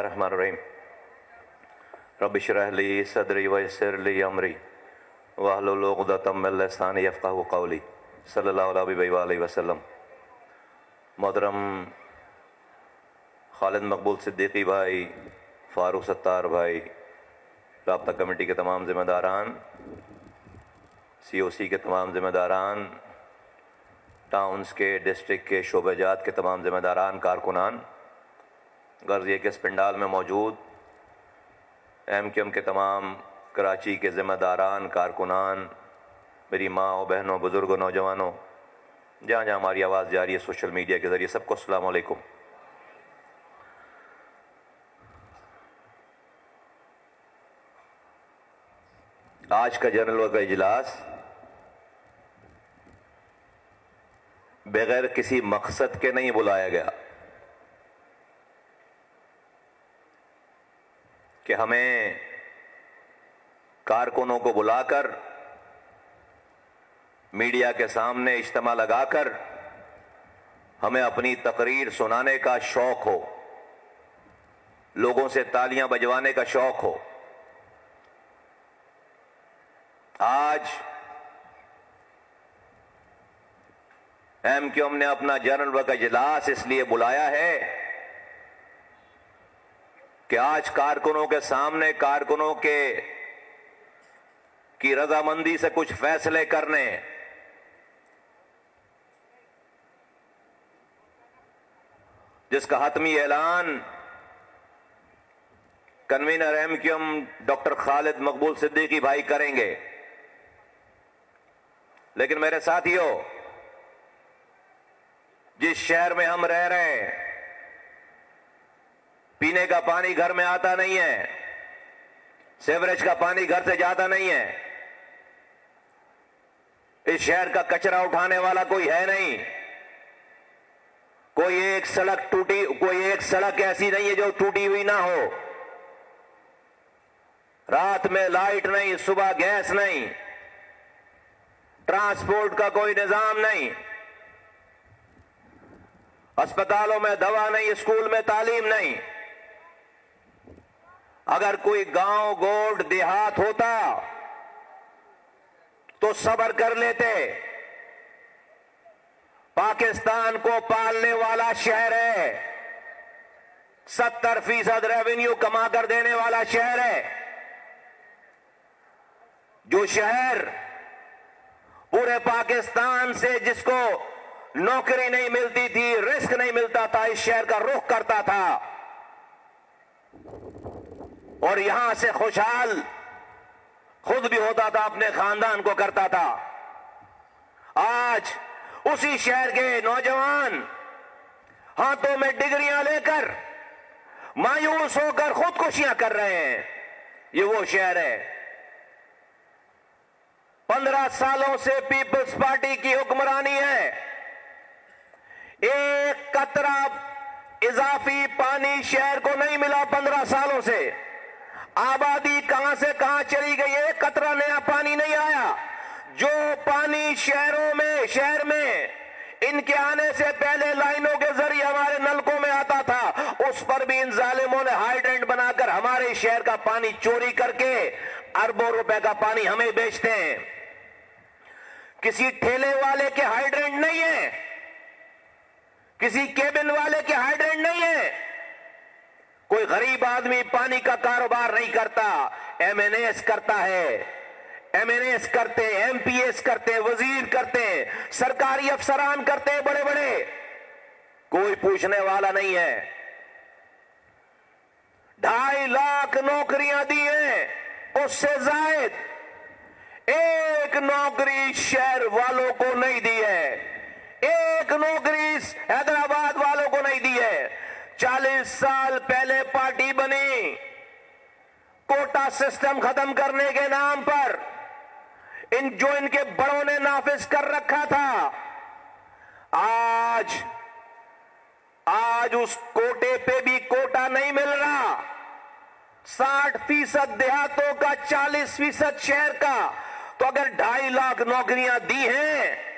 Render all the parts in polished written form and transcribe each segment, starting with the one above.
रहमानुर्रहीम rabbi इश्रह ली सदरी वयस्सिर ली अमरी वहलुल उक़दतम मिन लिसानी यफ़क़हू क़ौली सल्लल्लाहु अलैहि वसल्लम। मोहतरम खालिद मकबूल सिद्दीकी भाई, फ़ारूक सत्तार भाई, राब्ता कमेटी के तमाम ज़िम्मेदारान, COC के तमाम ज़िम्मेदारान, टाउन्स के डिस्ट्रिक्ट के शोबेजात के तमाम ज़िम्मेदारान, कारकुनान, गर्ज़िए के इस पंडाल में मौजूद MQM के तमाम कराची के ज़िम्मेदारान, कारकुनान, मेरी माँ और बहनों, बुज़ुर्गों, नौजवानों, जहाँ जहाँ हमारी आवाज़ जा रही है सोशल मीडिया के ज़रिए, सबको अस्सलाम वालेकुम। आज का जनरल का इजलास बगैर किसी मकसद के नहीं बुलाया गया कि हमें कारकुनों को बुलाकर मीडिया के सामने इज्तिमा लगाकर हमें अपनी तकरीर सुनाने का शौक हो, लोगों से तालियां बजवाने का शौक हो। आज MQM ने अपना जनरल वर्क इजलास इसलिए बुलाया है कि आज कारकुनों के सामने कारकुनों की रजामंदी से कुछ फैसले करने, जिसका हतमी ऐलान कन्वीनर MQM डॉक्टर खालिद मकबूल सिद्दीकी भाई करेंगे। लेकिन मेरे साथियों, जिस शहर में हम रह रहे हैं, पीने का पानी घर में आता नहीं है, सीवरेज का पानी घर से जाता नहीं है, इस शहर का कचरा उठाने वाला कोई है नहीं, कोई एक सड़क ऐसी नहीं है जो टूटी हुई ना हो, रात में लाइट नहीं, सुबह गैस नहीं, ट्रांसपोर्ट का कोई निजाम नहीं, अस्पतालों में दवा नहीं, स्कूल में तालीम नहीं। अगर कोई गांव गोड देहात होता तो सब्र कर लेते। पाकिस्तान को पालने वाला शहर है, 70% रेवेन्यू कमा कर देने वाला शहर है, जो शहर पूरे पाकिस्तान से जिसको नौकरी नहीं मिलती थी, रिस्क नहीं मिलता था, इस शहर का रुख करता था और यहां से खुशहाल खुद भी होता था, अपने खानदान को करता था। आज उसी शहर के नौजवान हाथों में डिग्रियां लेकर मायूस होकर खुदकुशियां कर रहे हैं। ये वो शहर है। 15 सालों से पीपल्स पार्टी की हुक्मरानी है। एक कतरा इजाफी पानी शहर को नहीं मिला 15 सालों से। आबादी कहां से कहां चली गई, एक कतरा नया पानी नहीं आया। जो पानी शहर में इनके आने से पहले लाइनों के जरिए हमारे नलकों में आता था, उस पर भी इन जालिमों ने हाइड्रेंट बनाकर हमारे शहर का पानी चोरी करके अरबों रुपए का पानी हमें बेचते हैं। किसी ठेले वाले के हाइड्रेंट नहीं है, किसी केबिन वाले के हाइड्रेंट नहीं है। कोई गरीब आदमी पानी का कारोबार नहीं करता, MNS करता है। MNS करते हैं, MPS करते हैं, वजीर करते हैं, सरकारी अफसरान करते हैं, बड़े बड़े। कोई पूछने वाला नहीं है। 2.5 लाख नौकरियां दी हैं, उससे जायद एक नौकरी शहर वालों को नहीं दी है, एक नौकरी हैदराबाद वालों को नहीं दी है। 40 साल पहले पार्टी बनी, कोटा सिस्टम खत्म करने के नाम पर जो इनके बड़ों ने नाफिज कर रखा था, आज उस कोटे पे भी कोटा नहीं मिल रहा। 60% देहातों का, 40% शहर का। तो अगर 2.5 लाख नौकरियां दी हैं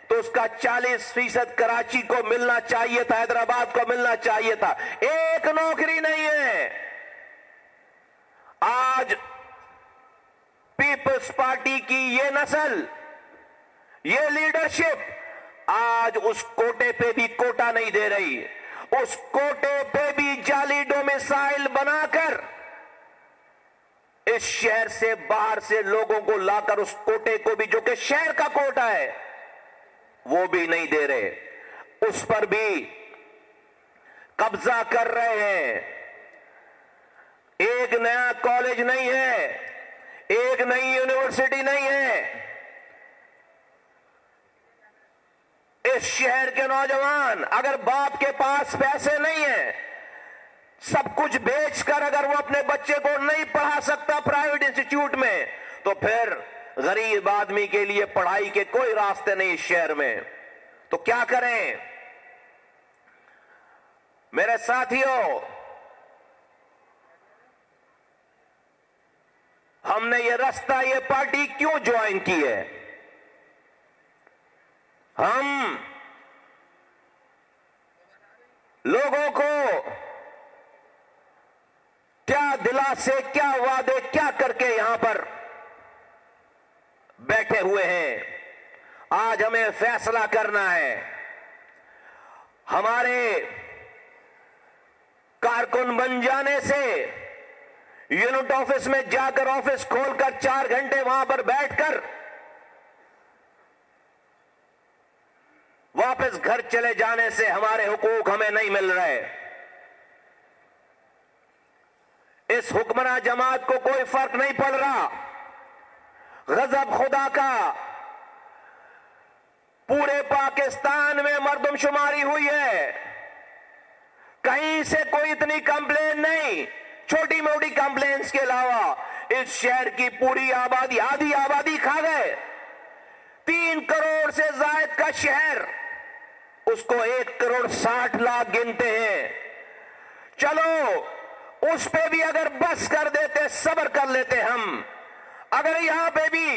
तो उसका 40% कराची को मिलना चाहिए था, हैदराबाद को मिलना चाहिए था। एक नौकरी नहीं है। आज पीपल्स पार्टी की ये नस्ल, ये लीडरशिप आज उस कोटे पे भी कोटा नहीं दे रही। उस कोटे पे भी जाली डोमिसाइल बनाकर इस शहर से बाहर से लोगों को लाकर उस कोटे को भी, जो कि शहर का कोटा है, वो भी नहीं दे रहे, उस पर भी कब्जा कर रहे हैं। एक नया कॉलेज नहीं है, एक नई यूनिवर्सिटी नहीं है। इस शहर के नौजवान अगर बाप के पास पैसे नहीं है, सब कुछ बेचकर अगर वो अपने बच्चे को नहीं पढ़ा सकता प्राइवेट इंस्टीट्यूट में, तो फिर गरीब आदमी के लिए पढ़ाई के कोई रास्ते नहीं इस शहर में। तो क्या करें मेरे साथियों? हमने ये रास्ता, ये पार्टी क्यों ज्वाइन की है? हम लोगों को क्या दिलासे, क्या वादे, क्या करके यहां पर बैठे हुए हैं। आज हमें फैसला करना है। हमारे कारकुन बन जाने से यूनिट ऑफिस में जाकर ऑफिस खोलकर 4 घंटे वहां पर बैठकर वापस घर चले जाने से हमारे हुकूक हमें नहीं मिल रहे। इस हुक्मरान जमात को कोई फर्क नहीं पड़ रहा। गजब खुदा का पूरे पाकिस्तान में मर्दमशुमारी हुई है, कहीं से कोई इतनी कंप्लेन नहीं, छोटी मोटी कंप्लेन्स के अलावा इस शहर की पूरी आबादी, आधी आबादी खा गए। 3 करोड़ से ज्यादा का शहर, उसको 1 करोड़ 60 लाख गिनते हैं। चलो उस पे भी अगर बस कर देते, सब्र कर लेते हम, अगर यहां पे भी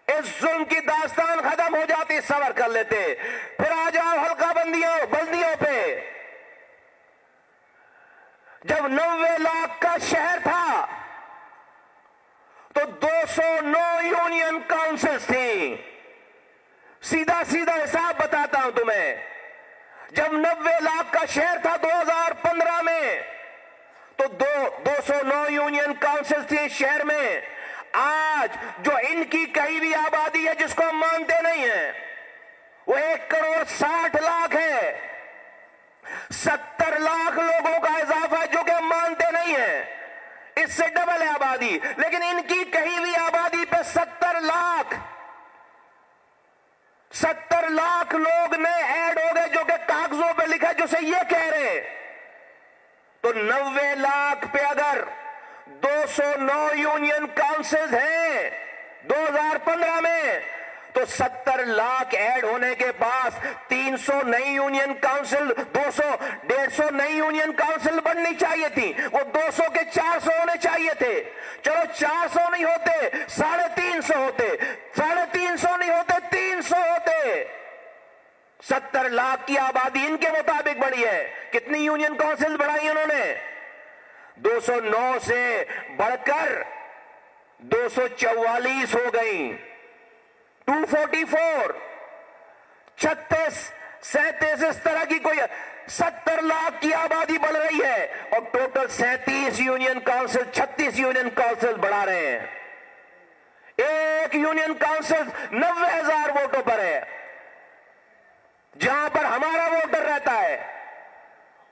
इस जुल्म की दास्तान खत्म हो जाती, सब्र कर लेते। फिर आ जाओ हल्का बंदियों पे। जब 90 लाख का शहर था तो 209 यूनियन काउंसिल्स थी। सीधा सीधा हिसाब बताता हूं तुम्हें। जब 90 लाख का शहर था 2015 में, तो 209 यूनियन काउंसिल थी शहर में। आज जो इनकी कही भी आबादी है, जिसको हम मानते नहीं है, वो 1 करोड़ 60 लाख है। 70 लाख लोगों का इजाफा है, जो कि हम मानते नहीं है। इससे डबल है आबादी, लेकिन इनकी कही भी आबादी पे 70 लाख लोग नए ऐड हो गए, जो कि कागजों पे लिखा है, जिसे ये कह रहे। तो 90 लाख पे अगर 209 यूनियन काउंसिल्स हैं 2015 में, तो 70 लाख ऐड होने के पास 300 नई यूनियन काउंसिल, 150 नई यूनियन काउंसिल बननी चाहिए थी। वो 200 के 400 होने चाहिए थे। चलो 400 नहीं होते, 350 होते, 350 नहीं होते, 300 होते। 70 लाख की आबादी इनके मुताबिक बढ़ी है। कितनी यूनियन काउंसिल बढ़ाई उन्होंने? 209 से बढ़कर 244 हो गई, 244, 36, 37, इस तरह की कोई 70 लाख की आबादी बढ़ रही है और total 37 union council, 36 union council बढ़ा रहे हैं। एक यूनियन काउंसिल 90,000 वोटों पर है, जहां पर हमारा वोटर रहता है,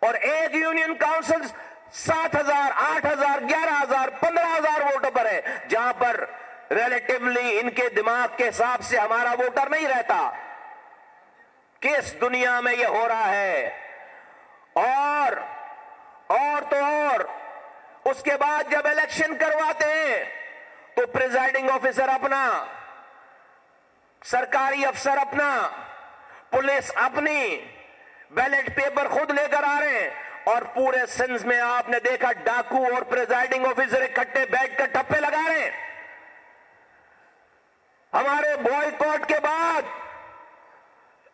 और एक यूनियन काउंसिल 7,000, 8,000, 11,000, 15,000 वोटों पर है, जहां पर रिलेटिवली इनके दिमाग के हिसाब से हमारा वोटर नहीं रहता। किस दुनिया में यह हो रहा है? और तो और उसके बाद जब इलेक्शन करवाते हैं तो प्रिजाइडिंग ऑफिसर अपना, सरकारी अफसर अपना, पुलिस अपनी, बैलेट पेपर खुद लेकर आ रहे हैं, और पूरे सिंध में आपने देखा डाकू और प्रिजाइडिंग ऑफिसर इकट्ठे बैठकर ठप्पे लगा रहे हैं। हमारे बॉयकॉट के बाद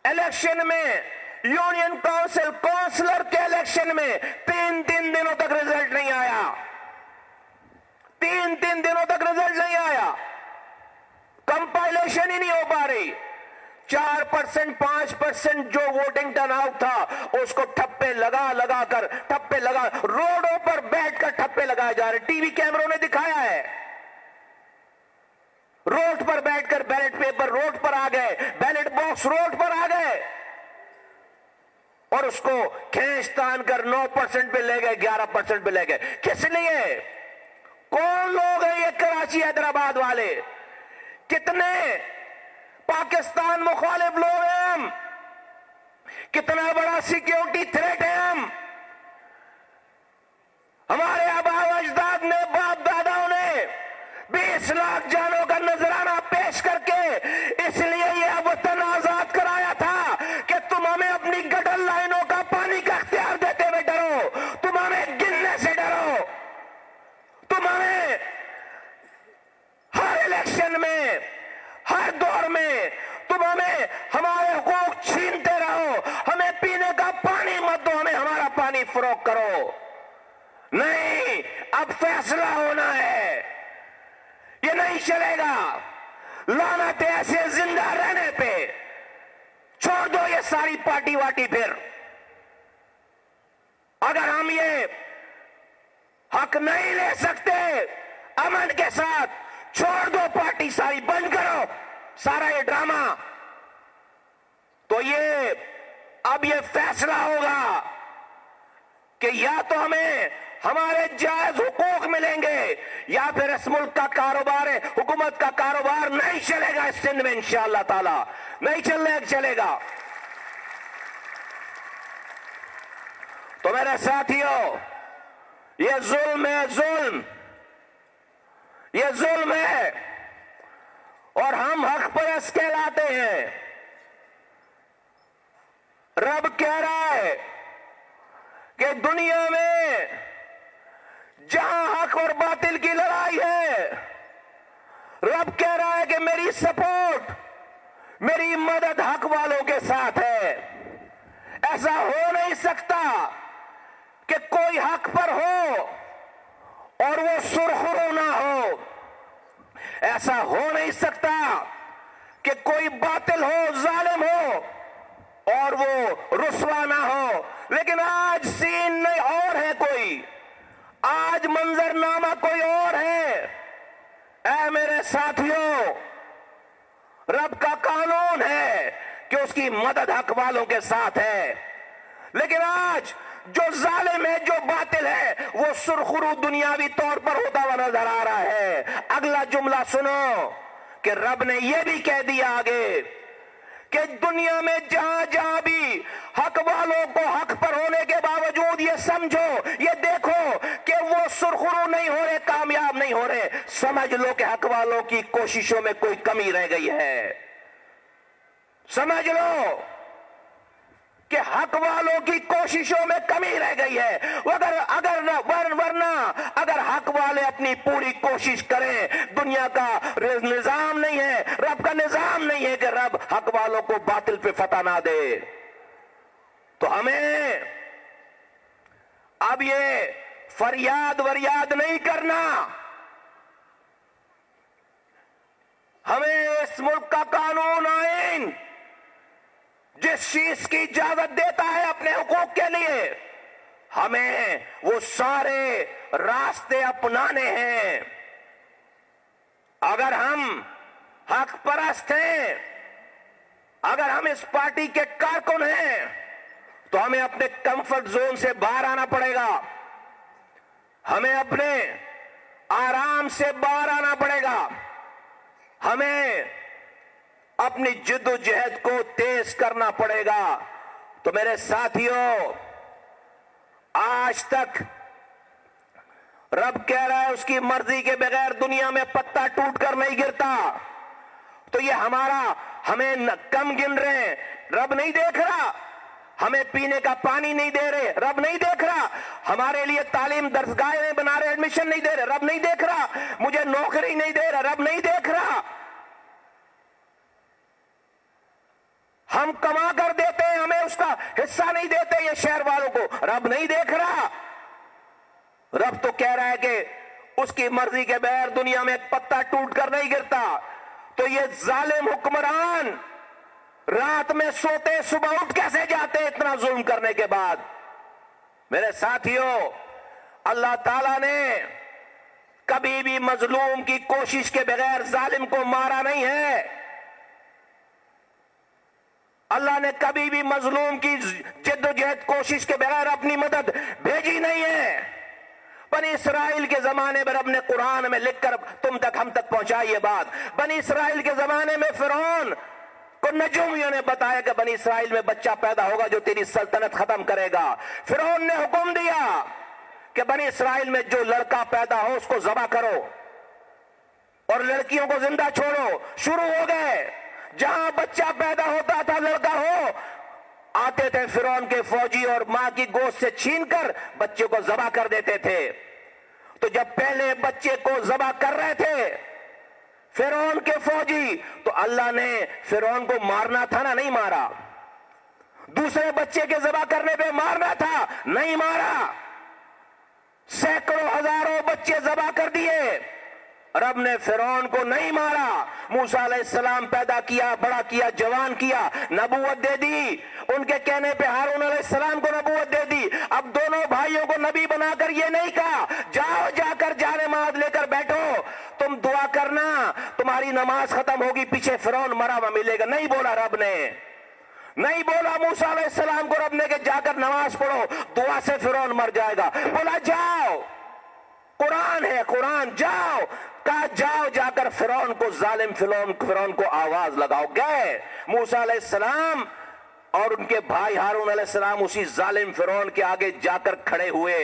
इलेक्शन में, यूनियन काउंसिलर के इलेक्शन में 3 दिनों तक रिजल्ट नहीं आया। नहीं हो पा रही। 4%, 5% जो वोटिंग टर्नआउट था उसको ठप्पे लगा कर रोडों पर बैठकर ठप्पे लगाए जा रहे। टीवी कैमरों ने दिखाया है, रोड पर बैठकर बैलेट पेपर रोड पर आ गए, बैलेट बॉक्स रोड पर आ गए और उसको खींच तान कर 9% पे ले गए, 11% पे ले गए। किस लिए? कौन लोग हैं ये कराची हैदराबाद वाले? कितने पाकिस्तान मुखालिफ लोग हैं हम? कितना बड़ा सिक्योरिटी थ्रेट है हम? हमारे आबा अजदाद ने, बाप दादाओं ने 20 लाख जानों का नजराना पेश करके इसलिए यह वतन आजाद कराया था कि तुम हमें अपनी गटर लाइनों का पानी का अख्तियार देते हुए डरो, तुम हमें गिनने से डरो, तुम हमें हर इलेक्शन में, हर दौर में तुम हमें हमारे हुकूक छीनते रहो, हमें पीने का पानी मत दो, हमें हमारा पानी फरोख्त करो। नहीं, अब फैसला होना है, ये नहीं चलेगा। लानत ऐसे जिंदा रहने पे छोड़ दो ये सारी पार्टी वाटी। फिर अगर हम ये हक नहीं ले सकते अमन के साथ, छोड़ दो पार्टी सारी, बंद करो सारा ये ड्रामा। तो ये अब ये फैसला होगा कि या तो हमें हमारे जायज हुकूक मिलेंगे या फिर इस मुल्क का कारोबार है, हुकूमत का कारोबार नहीं चलेगा इस सिंध में इंशाअल्लाह ताला, नहीं चलेगा। तो मेरे साथियों, ये जुल्म है, ये जुल्म है और हम हक परस्त कहलाते हैं। रब कह रहा है कि दुनिया में जहां हक और बातिल की लड़ाई है, रब कह रहा है कि मेरी सपोर्ट, मेरी मदद हक वालों के साथ है। ऐसा हो नहीं सकता कि कोई हक पर हो और वो सुरखरू ना हो। ऐसा हो नहीं सकता कि कोई बातिल हो, जालिम हो और वो रुस्वा ना हो। लेकिन आज सीन नहीं और है, कोई आज मंजरनामा कोई और है। ऐ मेरे साथियों, रब का कानून है कि उसकी मदद हक वालों के साथ है। लेकिन आज जो जालिम है, जो बातिल है, वो सुरखरू दुनियावी तौर पर होता हुआ नजर आ रहा है। अगला जुमला सुनो कि रब ने यह भी कह दिया आगे कि दुनिया में जहां जहां भी हक वालों को हक पर होने के बावजूद ये समझो, ये देखो कि वो सुरखरू नहीं हो रहे, कामयाब नहीं हो रहे, समझ लो कि हक वालों की कोशिशों में कोई कमी रह गई है। समझ लो कि हक वालों की कोशिशों में कमी रह गई है। वरना अगर हक वाले अपनी पूरी कोशिश करें, दुनिया का निजाम नहीं है, रब का निजाम नहीं है कि रब हक वालों को बातिल पे फतह ना दे। तो हमें अब ये फरियाद वरियाद नहीं करना। हमें इस मुल्क का कानून, आईन जिस चीज की इजाजत देता है अपने हुकूक के लिए, हमें वो सारे रास्ते अपनाने हैं। अगर हम हक परस्त हैं, अगर हम इस पार्टी के कारकुन हैं, तो हमें अपने कंफर्ट जोन से बाहर आना पड़ेगा। हमें अपने आराम से बाहर आना पड़ेगा। हमें अपनी जिद्दोजहद को तेज करना पड़ेगा। तो मेरे साथियों, आज तक रब कह रहा है उसकी मर्जी के बगैर दुनिया में पत्ता टूट कर नहीं गिरता। तो ये हमें कम गिन रहे हैं, रब नहीं देख रहा। हमें पीने का पानी नहीं दे रहे, रब नहीं देख रहा। हमारे लिए तालीम दरसगाहें नहीं बना रहे, एडमिशन नहीं दे रहे, रब नहीं देख रहा। मुझे नौकरी नहीं दे रहा, रब नहीं देख रहा। हम कमा कर देते हैं, हमें उसका हिस्सा नहीं देते ये शहर वालों को, रब नहीं देख रहा। रब तो कह रहा है कि उसकी मर्जी के बगैर दुनिया में एक पत्ता टूट कर नहीं गिरता। तो ये जालिम हुक्मरान रात में सोते सुबह उठ कैसे जाते इतना जुल्म करने के बाद। मेरे साथियों, अल्लाह ताला ने कभी भी मजलूम की कोशिश के बगैर जालिम को मारा नहीं है। अल्लाह ने कभी भी मजलूम की जिद्दोजहद कोशिश के बगैर अपनी मदद भेजी नहीं है। बनी इसराइल के जमाने में रब ने कुरान में लिखकर तुम तक हम तक पहुंचाई ये बात। बनी इसराइल के जमाने में फिरौन को नजूमियों ने बताया कि बनी इसराइल में बच्चा पैदा होगा जो तेरी सल्तनत खत्म करेगा। फिरौन ने हुक्म दिया कि बनी इसराइल में जो लड़का पैदा हो उसको ज़बह करो और लड़कियों को जिंदा छोड़ो। शुरू हो गए, जहां बच्चा पैदा होता था लड़का हो, आते थे फिरौन के फौजी और मां की गोश्त से छीनकर बच्चे को ज़बह कर देते थे। तो जब पहले बच्चे को ज़बह कर रहे थे फिरौन के फौजी, तो अल्लाह ने फिरौन को मारना था ना, नहीं मारा। दूसरे बच्चे के ज़बह करने पे मारना था, नहीं मारा। सैकड़ों हजारों बच्चे ज़बह कर दिए, रब ने फिरौन को नहीं मारा। मूसा अलैहिस्सलाम पैदा किया, बड़ा किया, जवान किया, नबूवत दे दी। उनके कहने पे हारून अलैहिस्सलाम को नबूवत दे दी। अब दोनों भाइयों को नबी बनाकर ये नहीं कहा जाओ जाकर जाने माद लेकर बैठो, तुम दुआ करना, तुम्हारी नमाज खत्म होगी, पीछे फिरौन मरा हुआ मिलेगा। नहीं बोला रब ने, नहीं बोला मूसा अलैहिस्सलाम को रब ने कि जाकर नमाज पढ़ो, दुआ से फिरौन मर जाएगा। बोला जाओ, कुरान है, कुरान, जाओ। कहा जाओ जाकर फिरौन को, जालिम फिरौन को आवाज लगाओ। गए मूसा अलैहिस्सलाम और उनके भाई हारून अलैहिस्सलाम उसी जालिम फिरौन के आगे जाकर खड़े हुए,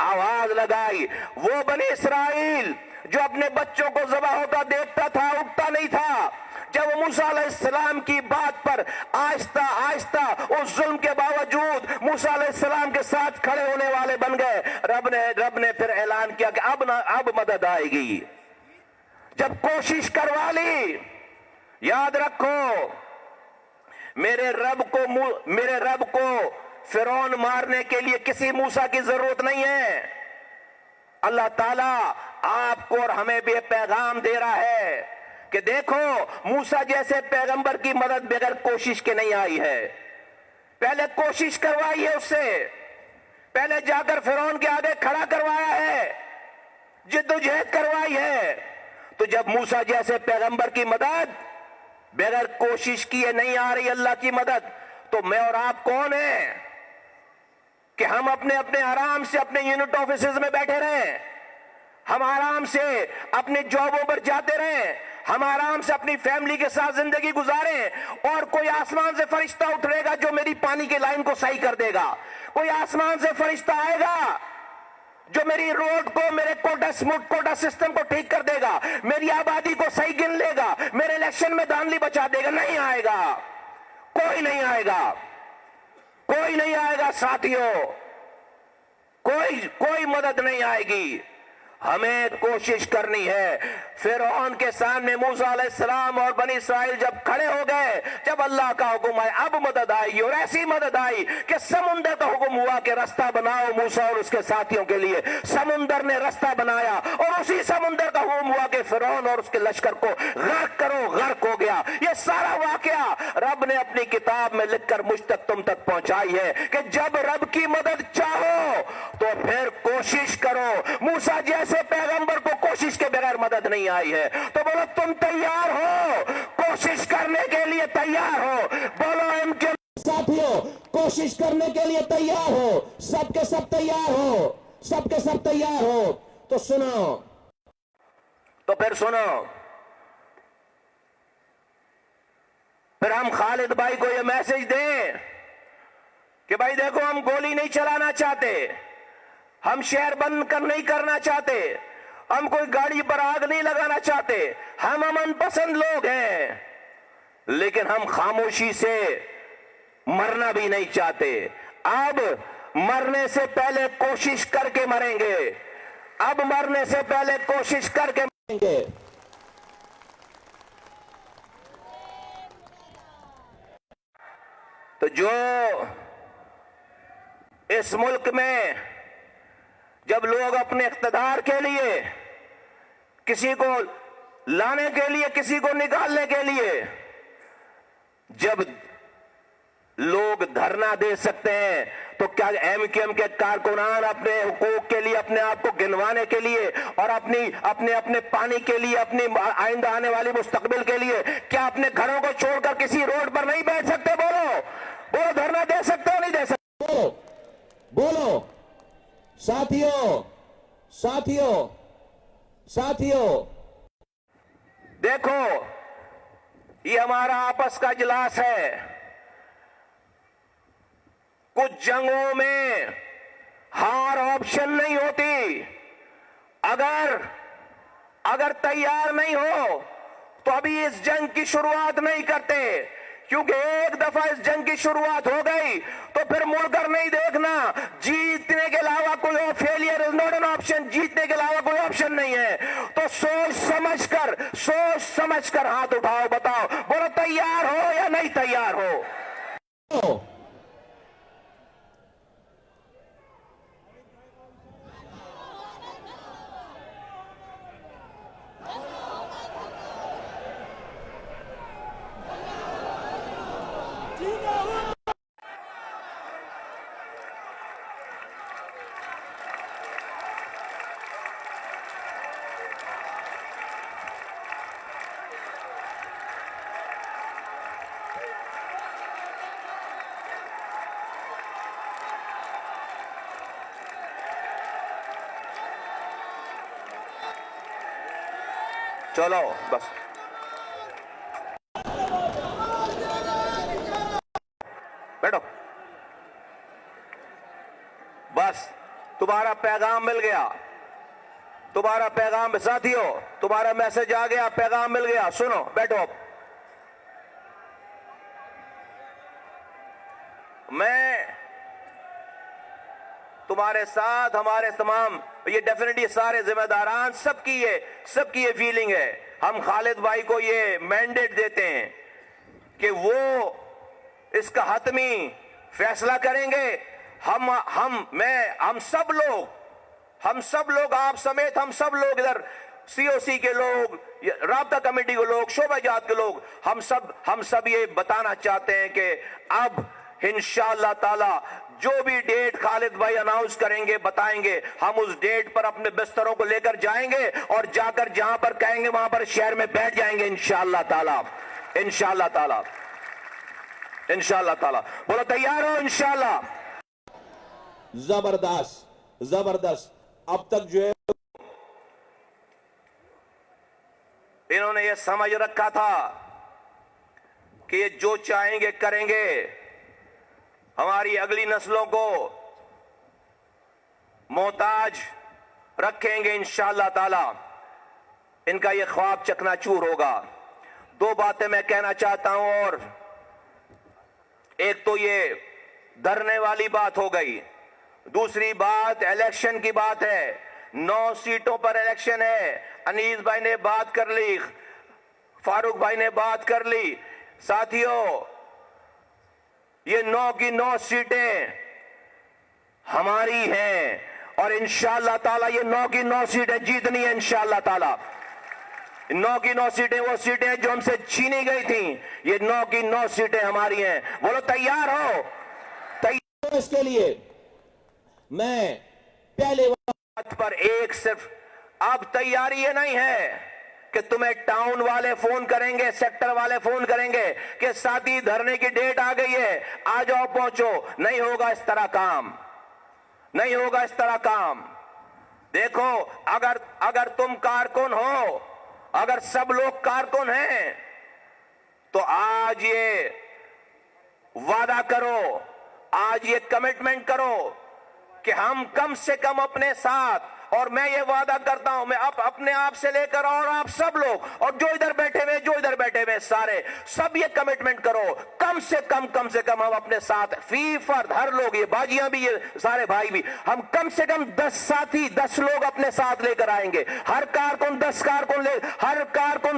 आवाज लगाई। वो बनी इसराइल जो अपने बच्चों को ज़बह होता देखता था, उठता नहीं था, जब मूसा अलैहिस्सलाम की बात पर आहिस्ता आहिस्ता उस जुल्म के बावजूद मूसा अलैहिस्सलाम के साथ खड़े होने वाले बन गए। रब ने फिर ऐलान किया कि अब मदद आएगी। जब कोशिश करवा ली, याद रखो, मेरे रब को फिरौन मारने के लिए किसी मूसा की जरूरत नहीं है। अल्लाह ताला आपको और हमें भी पैगाम दे रहा है कि देखो, मूसा जैसे पैगंबर की मदद बगैर कोशिश के नहीं आई है। पहले कोशिश करवाई है उससे, पहले जाकर फिरौन के आगे खड़ा करवाया है, जिद्दोजहद करवाई है। तो जब मूसा जैसे पैगंबर की मदद बगैर कोशिश किए नहीं आ रही अल्लाह की मदद, तो मैं और आप कौन है कि हम अपने अपने आराम से अपने यूनिट ऑफिसेज में बैठे रहें, हम आराम से अपनी जॉबों पर जाते रहें, हम आराम से अपनी फैमिली के साथ जिंदगी गुजारें और कोई आसमान से फरिश्ता उतरेगा जो मेरी पानी की लाइन को सही कर देगा। कोई आसमान से फरिश्ता आएगा जो मेरी रोड को, मेरे कोटा सिस्टम को ठीक कर देगा, मेरी आबादी को सही गिन लेगा, मेरे इलेक्शन में धांधली बचा देगा। नहीं आएगा, कोई नहीं आएगा, कोई नहीं आएगा साथियों, कोई मदद नहीं आएगी। हमें कोशिश करनी है। फिरौन के सामने मूसा अलैहिस्सलाम और बनी इसराइल जब खड़े हो गए, जब अल्लाह का हुक्म आया अब मदद आएगी, और ऐसी मदद आई कि समुंदर का हुक्म हुआ कि रास्ता बनाओ मूसा और उसके साथियों के लिए। समुंदर ने रास्ता बनाया और उसी समुंदर का हुक्म हुआ कि फिरौन और उसके लश्कर को गर्क करो, गर्क हो गया। ये सारा वाकया रब ने अपनी किताब में लिखकर मुझ तक तुम तक पहुंचाई है कि जब रब की मदद चाहो तो फिर कोशिश करो। मूसा जैसे पैगंबर को कोशिश के बगैर मदद नहीं आई है। तो बोलो तुम तैयार हो, कोशिश करने के लिए तैयार हो? बोलो इनके साथियों, कोशिश करने के लिए तैयार हो? सबके सब तैयार हो? सबके सब तैयार हो? तो सुनो, तो फिर सुनो, फिर हम खालिद भाई को यह मैसेज दें कि भाई देखो, हम गोली नहीं चलाना चाहते, हम शहर बंद कर नहीं करना चाहते, हम कोई गाड़ी पर आग नहीं लगाना चाहते, हम अमन पसंद लोग हैं, लेकिन हम खामोशी से मरना भी नहीं चाहते। अब मरने से पहले कोशिश करके मरेंगे, अब मरने से पहले कोशिश करके मरेंगे। तो जो इस मुल्क में जब लोग अपने इख्तिदार के लिए किसी को लाने के लिए, किसी को निकालने के लिए। जब लोग धरना दे सकते हैं तो क्या एमक्यूएम के कारकुनान अपने हुकूक के लिए, अपने आप को गिनवाने के लिए और अपने पानी के लिए, अपनी आइंदा आने वाली मुस्तकबिल के लिए क्या अपने घरों को छोड़कर किसी रोड पर नहीं बैठ सकते? बोलो धरना दे सकते हो नहीं दे सकते? बोलो साथियों देखो, ये हमारा आपस का इजलास है। कुछ जंगों में हार ऑप्शन नहीं होती। अगर तैयार नहीं हो तो अभी इस जंग की शुरुआत नहीं करते, क्योंकि एक दफा इस जंग की शुरुआत हो गई तो फिर मुड़कर नहीं देखना। जीतने के अलावा कोई और, failure is not an option, जीतने के अलावा कोई ऑप्शन नहीं है। तो सोच समझकर हाथ उठाओ, बताओ, बोलो तैयार हो या नहीं तैयार हो? चलो बस बैठो, बस तुम्हारा पैगाम मिल गया, तुम्हारा पैगाम साथियों, तुम्हारा मैसेज आ गया, पैगाम मिल गया। सुनो, बैठो। मैं तुम्हारे साथ, हमारे तमाम, ये डेफिनेटली सारे जिम्मेदारान, सबकी ये फीलिंग है। हम खालिद भाई को ये मैंडेट देते हैं कि वो इसका हतमी फैसला करेंगे। हम सब लोग, आप समेत हम सब लोग, इधर सीओसी के लोग, राब्ता कमेटी के लोग, शोबाजात के लोग, हम सब ये बताना चाहते हैं कि अब इंशाअल्लाह ताला जो भी डेट खालिद भाई अनाउंस करेंगे, बताएंगे, हम उस डेट पर अपने बिस्तरों को लेकर जाएंगे और जाकर जहां पर कहेंगे वहां पर शहर में बैठ जाएंगे इंशाअल्लाह ताला। बोलो तैयार हो? इंशाअल्लाह। जबरदस्त। अब तक जो है इन्होंने ये समझ रखा था कि ये जो चाहेंगे करेंगे, हमारी अगली नस्लों को मोहताज रखेंगे इंशाअल्लाह ताला। इनका ये ख्वाब चकनाचूर होगा। दो बातें मैं कहना चाहता हूं, और एक तो ये धरने वाली बात हो गई, दूसरी बात इलेक्शन की बात है। 9 सीटों पर इलेक्शन है। अनीस भाई ने बात कर ली, फारूक भाई ने बात कर ली। साथियों, ये 9 की 9 सीटें हमारी हैं और इंशाअल्लाह ताला ये 9 की 9 सीटें जीतनी है इंशाअल्लाह ताला। 9 की 9 सीटें वो सीटें जो हमसे छीनी गई थी, ये 9 की 9 सीटें हमारी हैं। बोलो तैयार हो? तैयार। इसके लिए मैं पहले बात पर एक सिर्फ, अब तैयारी ये नहीं है कि तुम्हें टाउन वाले फोन करेंगे, सेक्टर वाले फोन करेंगे कि साथी धरने की डेट आ गई है, आ जाओ, पहुंचो। नहीं होगा इस तरह काम, नहीं होगा इस तरह काम। देखो, अगर तुम कारकुन हो, अगर सब लोग कारकुन हैं, तो आज ये वादा करो, आज ये कमिटमेंट करो कि हम कम से कम अपने साथ, और मैं ये वादा करता हूं, मैं अपने आप से लेकर और आप सब लोग, और जो इधर बैठे हुए सारे, सब ये कमिटमेंट करो, कम से कम हम अपने साथ, फी फर्द हर लोग, ये बाजियां भी, ये सारे भाई भी, हम कम से कम 10 साथी, 10 लोग अपने साथ लेकर आएंगे। हर कारकुन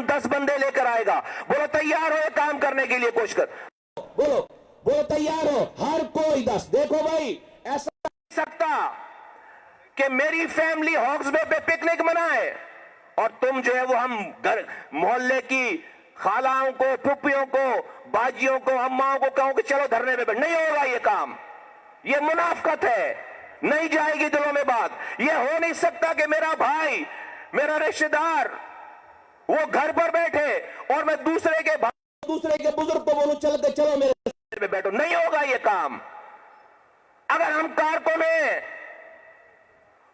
10 बंदे लेकर आएगा। बोलो तैयार हो ये काम करने के लिए? कोशिश कर, बोलो तैयार हो? हर कोई 10। देखो भाई, ऐसा सकता कि मेरी फैमिली हॉक्स बे पे पिकनिक मनाए और तुम जो है वो हम घर मोहल्ले की खालाओं को, फुप्पियों को, बाजियों को, अम्माओं को कहो कि चलो धरने में बैठ, नहीं होगा ये काम। ये मुनाफकत है, नहीं जाएगी दिलों में बात। ये हो नहीं सकता कि मेरा भाई, मेरा रिश्तेदार वो घर पर बैठे और मैं दूसरे के बुजुर्ग को बोलूं चल के चलो मेरे में बैठो, नहीं होगा ये काम। अगर हम कारकुन हैं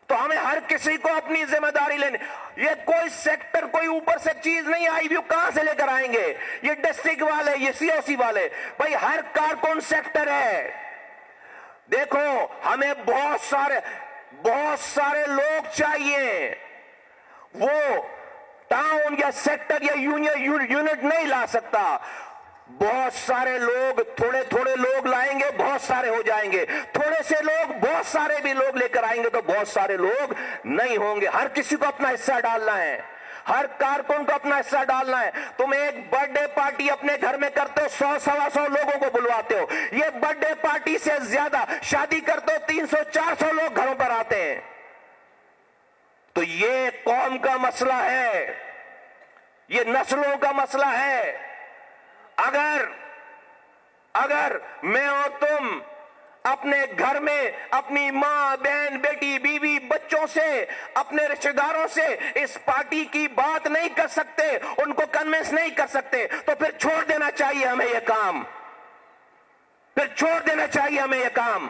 तो हमें हर किसी को अपनी जिम्मेदारी लेनी। ये कोई सेक्टर, कोई ऊपर से चीज नहीं आई भी, कहां से लेकर आएंगे? ये डिस्ट्रिक्ट वाले, ये सीओसी वाले, भाई हर कारकुन सेक्टर है। देखो हमें बहुत सारे लोग चाहिए। वो टाउन या सेक्टर या यूनिट नहीं ला सकता। बहुत सारे लोग, थोड़े थोड़े लोग लाएंगे, बहुत सारे हो जाएंगे। थोड़े से लोग बहुत सारे भी लोग लेकर आएंगे तो बहुत सारे लोग नहीं होंगे। हर किसी को अपना हिस्सा डालना है, हर कारकुन को अपना हिस्सा डालना है। तुम एक बर्थडे पार्टी अपने घर में करते हो, 100-125 लोगों को बुलवाते हो। ये बर्थडे पार्टी से ज्यादा शादी करते हो, 300-400 लोग घरों पर आते हैं। तो ये कौम का मसला है, ये नस्लों का मसला है। अगर मैं और तुम अपने घर में अपनी मां, बहन, बेटी, बीवी, बच्चों से, अपने रिश्तेदारों से इस पार्टी की बात नहीं कर सकते, उनको कन्विंस नहीं कर सकते, तो फिर छोड़ देना चाहिए हमें यह काम। फिर छोड़ देना चाहिए हमें यह काम।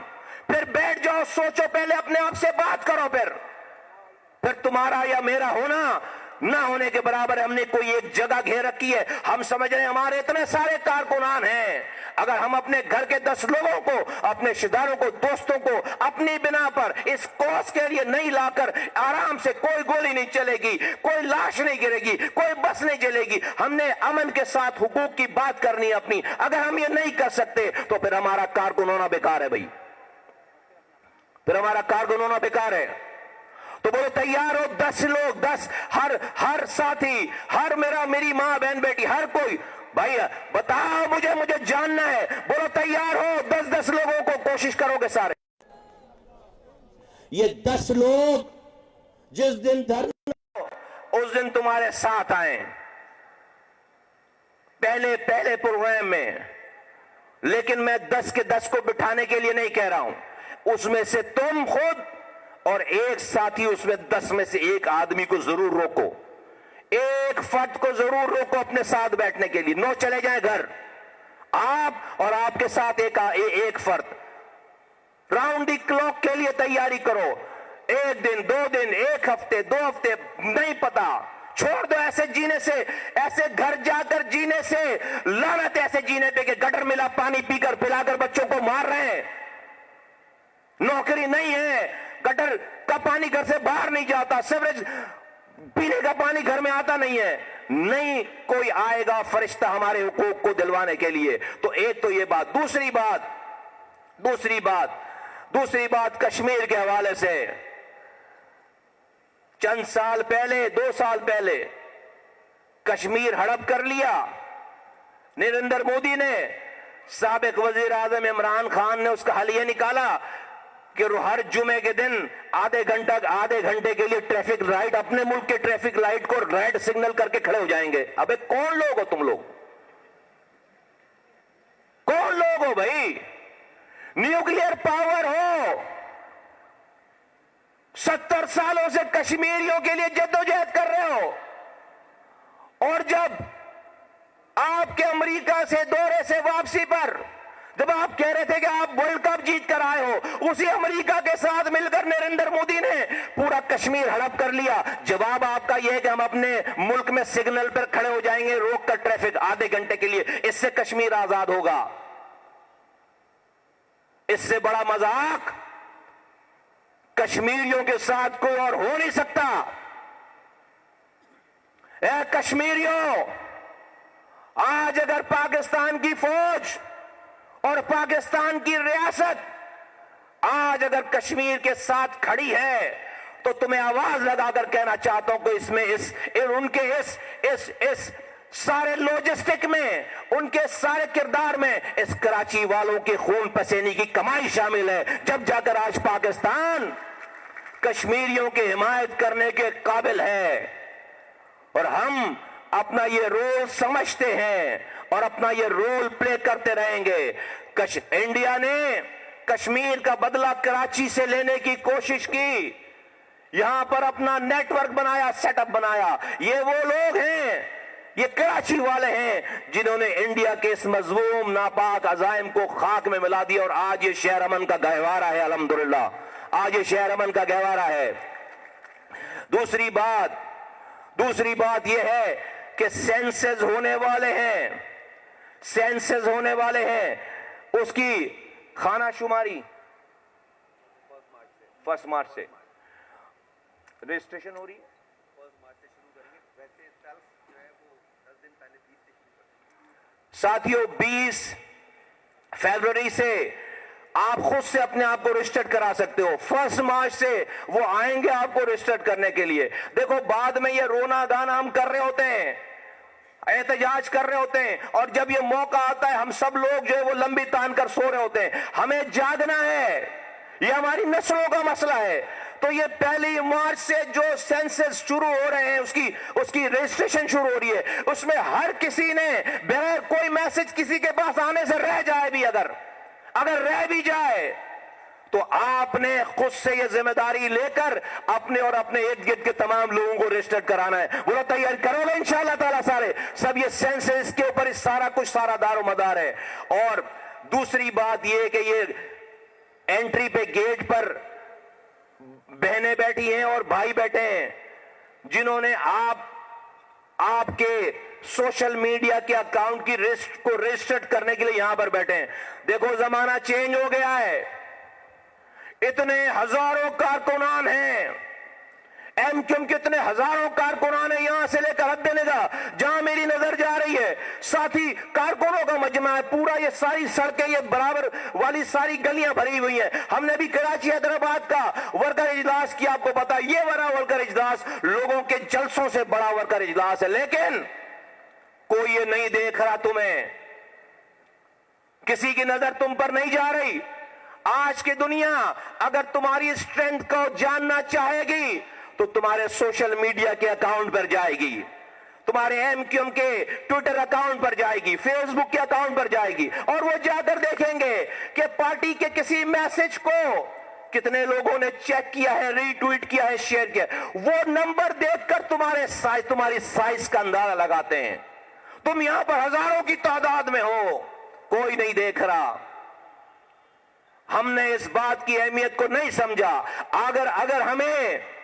फिर बैठ जाओ, सोचो, पहले अपने आप से बात करो। फिर तुम्हारा या मेरा होना ना होने के बराबर है। हमने कोई एक जगह घेर रखी है, हम समझ रहे हैं हमारे इतने सारे कारकुनान हैं। अगर हम अपने घर के 10 लोगों को, अपने रिश्तेदारों को, दोस्तों को अपनी बिना पर इस कॉज के लिए नहीं लाकर आराम से, कोई गोली नहीं चलेगी, कोई लाश नहीं गिरेगी, कोई बस नहीं जलेगी, हमने अमन के साथ हुकूक की बात करनी है अपनी। अगर हम ये नहीं कर सकते तो फिर हमारा कारकुन होना बेकार है भाई, फिर हमारा कारकुन होना बेकार है। तो बोलो तैयार हो? 10 लोग, 10, हर साथी, हर मेरी मां, बहन, बेटी, हर कोई भाई बताओ, मुझे जानना है। बोलो तैयार हो? 10-10 लोगों को कोशिश करोगे सारे? ये 10 लोग जिस दिन धरना, उस दिन तुम्हारे साथ आए, पहले प्रोग्राम में। लेकिन मैं 10 के 10 को बिठाने के लिए नहीं कह रहा हूं, उसमें से तुम खुद और एक साथी, उसमें 10 में से एक आदमी को जरूर रोको, एक फर्द को जरूर रोको अपने साथ बैठने के लिए। 9 चले जाए घर, आप और आपके साथ एक फर्द। राउंड द क्लॉक के लिए तैयारी करो। 1 दिन, 2 दिन, 1 हफ्ते, 2 हफ्ते, नहीं पता, छोड़ दो ऐसे जीने से, ऐसे घर जाकर जीने से। लानत ऐसे जीने पे कि गटर मिला पानी पीकर पिलाकर बच्चों को मार रहे हैं। नौकरी नहीं है, गटर का पानी घर से बाहर नहीं जाता, सीवरेज पीने का पानी घर में आता नहीं है। नहीं कोई आएगा फरिश्ता हमारे हुकूक को दिलवाने के लिए। तो एक तो ये बात। दूसरी बात कश्मीर के हवाले से। चंद साल पहले, 2 साल पहले कश्मीर हड़प कर लिया नरेंद्र मोदी ने। साबिक वजीर आजम इमरान खान ने उसका हल यह निकाला कि हर जुमे के दिन आधे घंटे के लिए ट्रैफिक लाइट, अपने मुल्क के ट्रैफिक लाइट को रेड सिग्नल करके खड़े हो जाएंगे। अबे कौन लोग हो तुम लोग? कौन लोग हो भाई? न्यूक्लियर पावर हो, 70 सालों से कश्मीरियों के लिए जद्दोजहद कर रहे हो, और जब आपके अमेरिका से दौरे से वापसी पर जब आप कह रहे थे कि आप वर्ल्ड कप जीत कर आए हो, उसी अमेरिका के साथ मिलकर नरेंद्र मोदी ने पूरा कश्मीर हड़प कर लिया। जवाब आपका यह है कि हम अपने मुल्क में सिग्नल पर खड़े हो जाएंगे रोक कर ट्रैफिक आधे घंटे के लिए, इससे कश्मीर आजाद होगा। इससे बड़ा मजाक कश्मीरियों के साथ कोई और हो नहीं सकता। ए कश्मीरियों, आज अगर पाकिस्तान की फौज और पाकिस्तान की रियासत आज अगर कश्मीर के साथ खड़ी है, तो तुम्हें आवाज लगाकर कहना चाहता हूं कि इसमें उनके इस सारे लॉजिस्टिक में, उनके सारे किरदार में इस कराची वालों के खून पसीने की कमाई शामिल है। जब जाकर आज पाकिस्तान कश्मीरियों की हिमायत करने के काबिल है। और हम अपना ये रोल समझते हैं और अपना ये रोल प्ले करते रहेंगे। इंडिया ने कश्मीर का बदला कराची से लेने की कोशिश की, यहां पर अपना नेटवर्क बनाया, सेटअप बनाया। ये वो लोग हैं, ये कराची वाले हैं जिन्होंने इंडिया के इस मजलूम नापाक अजाइम को खाक में मिला दिया और आज ये शहर अमन का गहवारा है। अल्हम्दुलिल्लाह, आज ये शहर अमन का गहवारा है। दूसरी बात यह है कि सेंसस होने वाले हैं, उसकी खाना शुमारी 1 मार्च से रजिस्ट्रेशन हो रही है। 1 मार्च से शुरू करेंगे, वैसे सेल्फ जो है वो 10 दिन पहले 20 से शुरू करेंगे। साथियों, 20 फरवरी से आप खुद से अपने आप को रजिस्टर्ड करा सकते हो। 1 मार्च से वो आएंगे आपको रजिस्टर्ड करने के लिए। देखो, बाद में ये रोना गाना हम कर रहे होते हैं, एहतजाज कर रहे होते हैं, और जब ये मौका आता है हम सब लोग जो है वो लंबी तान कर सो रहे होते हैं। हमें जागना है, ये हमारी नस्लों का मसला है। तो ये 1 मार्च से जो सेंसस शुरू हो रहे हैं, उसकी रजिस्ट्रेशन शुरू हो रही है। उसमें हर किसी ने बगैर कोई मैसेज किसी के पास आने से रह जाए भी, अगर रह भी जाए तो आपने खुद से ये जिम्मेदारी लेकर अपने और अपने इर्द गिर्द के तमाम लोगों को रजिस्टर्ड कराना है। बोलो, तैयार करोगे इंशाअल्लाह ताला सारे सब? ये सेंसस के ऊपर सारा दारोमदार है। और दूसरी बात ये कि ये एंट्री पे गेट पर बहनें बैठी हैं और भाई बैठे हैं जिन्होंने आपके सोशल मीडिया के अकाउंट की को रजिस्टर्ड करने के लिए यहां पर बैठे हैं। देखो, जमाना चेंज हो गया है, इतने हजारों कारकुनान हैं, एमक्यूएम के इतने हजारों कारकुनान हैं, यहां से लेकर हद निगाह जहां मेरी नजर जा रही है, साथी कारकुनों का मजमा है पूरा। ये सारी सड़कें, ये बराबर वाली सारी गलियां भरी हुई हैं। हमने भी कराची हैदराबाद का वर्कर इजलास किया, आपको पता है ये बड़ा वर्कर इजलास लोगों के जलसों से बड़ा वर्कर इजलास है, लेकिन कोई ये नहीं देख रहा तुम्हें, किसी की नजर तुम पर नहीं जा रही। आज की दुनिया अगर तुम्हारी स्ट्रेंथ को जानना चाहेगी तो तुम्हारे सोशल मीडिया के अकाउंट पर जाएगी, तुम्हारे एमक्यूएम के ट्विटर अकाउंट पर जाएगी, फेसबुक के अकाउंट पर जाएगी, और वो जाकर देखेंगे कि पार्टी के किसी मैसेज को कितने लोगों ने चेक किया है, रीट्वीट किया है, शेयर किया। वो नंबर देखकर तुम्हारी साइज का अंदाजा लगाते हैं। तुम यहां पर हजारों की तादाद में हो, कोई नहीं देख रहा। हमने इस बात की अहमियत को नहीं समझा। अगर हमें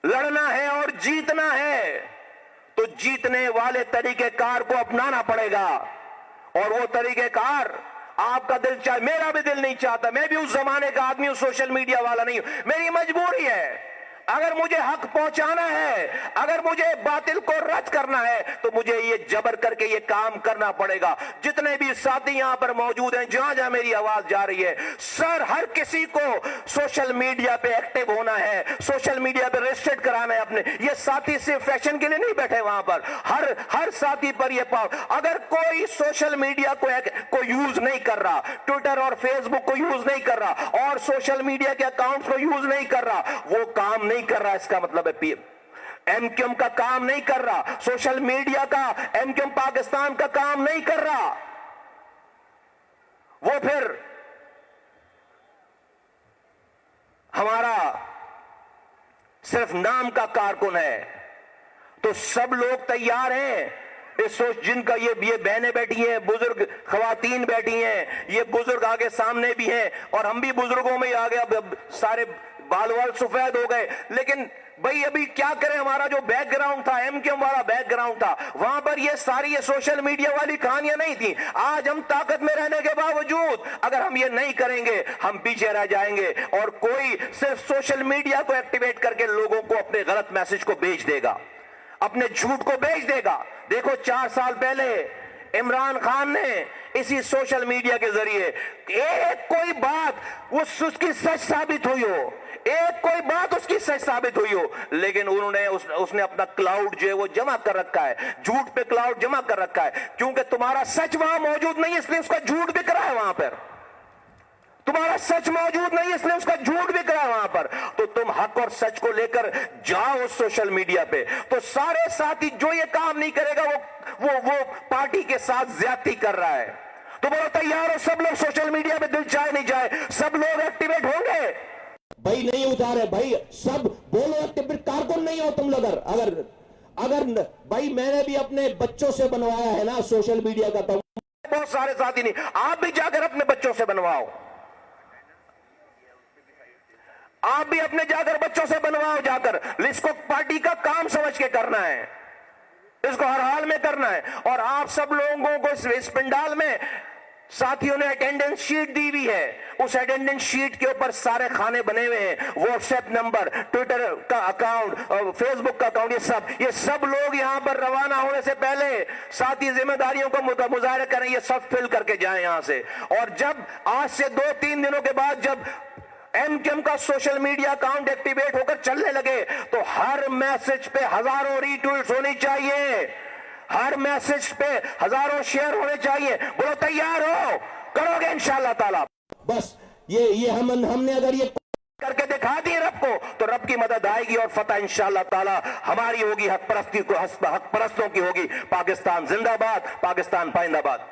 लड़ना है और जीतना है तो जीतने वाले तरीकेकार को अपनाना पड़ेगा। और वो तरीकेकार आपका दिल चाहे, मेरा भी दिल नहीं चाहता, मैं भी उस जमाने का आदमी हूं, सोशल मीडिया वाला नहीं हूं, मेरी मजबूरी है। अगर मुझे हक पहुंचाना है, अगर मुझे बातिल को रद्द करना है तो मुझे ये जबर करके ये काम करना पड़ेगा। जितने भी साथी यहां पर मौजूद हैं, जहां जहां मेरी आवाज जा रही है, सर, हर किसी को सोशल मीडिया पे एक्टिव होना है, सोशल मीडिया पे रजिस्टर्ड कराना है अपने। ये साथी सिर्फ फैशन के लिए नहीं बैठे वहां पर, हर साथी पर ये अगर कोई सोशल मीडिया को यूज नहीं कर रहा, ट्विटर और फेसबुक को यूज नहीं कर रहा और सोशल मीडिया के अकाउंट को यूज नहीं कर रहा, वो काम नहीं कर रहा, इसका मतलब है एमक्यूएम का काम नहीं कर रहा, सोशल मीडिया का एमक्यूएम पाकिस्तान का काम नहीं कर रहा, वो फिर हमारा सिर्फ नाम का कारकुन है। तो सब लोग तैयार हैं इस सोच, जिनका ये बहनें बैठी हैं, बुजुर्ग खवातीन बैठी हैं, ये बुजुर्ग आगे सामने भी हैं और हम भी बुजुर्गों में आ गए, अब सारे बाल वाल सफेद हो गए। लेकिन भाई अभी क्या करें, हमारा जो बैकग्राउंड था, एमक्यूएम वाला बैकग्राउंड था, वहां पर ये सोशल मीडिया वाली कहानियां नहीं थी। आज हम ताकत में रहने के बावजूद अगर हम ये नहीं करेंगे हम पीछे रह जाएंगे और कोई सिर्फ सोशल मीडिया को एक्टिवेट करके लोगों को अपने गलत मैसेज को भेज देगा, अपने झूठ को भेज देगा। देखो 4 साल पहले इमरान खान ने इसी सोशल मीडिया के जरिए एक कोई बात उसकी सच साबित हुई हो, एक कोई बात उसकी सच साबित हुई हो, लेकिन उसने अपना क्लाउड जो है वो जमा कर रखा है, झूठ पे क्लाउड जमा कर रखा है, क्योंकि तुम्हारा सच वहां मौजूद नहीं है, इसलिए उसका झूठ बिक रहा है वहां पर। तुम्हारा सच मौजूद नहीं इसलिए उसका झूठ बिक रहा है वहां पर। तो तुम हक और सच को लेकर जाओ सोशल मीडिया पे, तो सारे साथी जो ये काम नहीं करेगा वो पार्टी के साथ ज्यादती कर रहा है। तो बोलो तैयार हो सब लोग सोशल मीडिया पे, दिल चाहे नहीं चाहे सब लोग एक्टिवेट होंगे। भाई नहीं उतारे भाई, सब बोलो एक्टिवेट। कारकुन नहीं हो तुम लोग। अगर भाई मैंने भी अपने बच्चों से बनवाया है ना सोशल मीडिया का, तो बहुत सारे साथी नहीं, आप भी जाकर अपने बच्चों से बनवाओ, आप भी अपने जाकर बच्चों से बनवाओ जाकर। इसको पार्टी का काम समझ के करना है, इसको हर हाल में करना है। और आप सब लोगों को इस पंडाल में साथियों ने अटेंडेंस शीट दी हुई है, उस अटेंडेंस शीट के ऊपर सारे खाने बने हुए हैं, व्हाट्सएप नंबर, ट्विटर का अकाउंट, फेसबुक का अकाउंट, ये सब लोग यहां पर रवाना होने से पहले साथी जिम्मेदारियों का मुजाहरा करें, ये सब फिल करके जाएं यहां से। और जब आज से 2-3 दिनों के बाद जब एमकेएम का सोशल मीडिया अकाउंट एक्टिवेट होकर चलने लगे, तो हर मैसेज पे हजारों रीट्वीट्स होनी चाहिए, हर मैसेज पे हजारों शेयर होने चाहिए। बोलो तैयार हो, करोगे इंशाअल्लाह ताला। बस ये हमने अगर ये करके दिखा दिए रब को, तो रब की मदद आएगी और फतह इंशाअल्लाह ताला हमारी होगी, हक परस्तों की होगी। पाकिस्तान जिंदाबाद, पाकिस्तान पाइंदाबाद।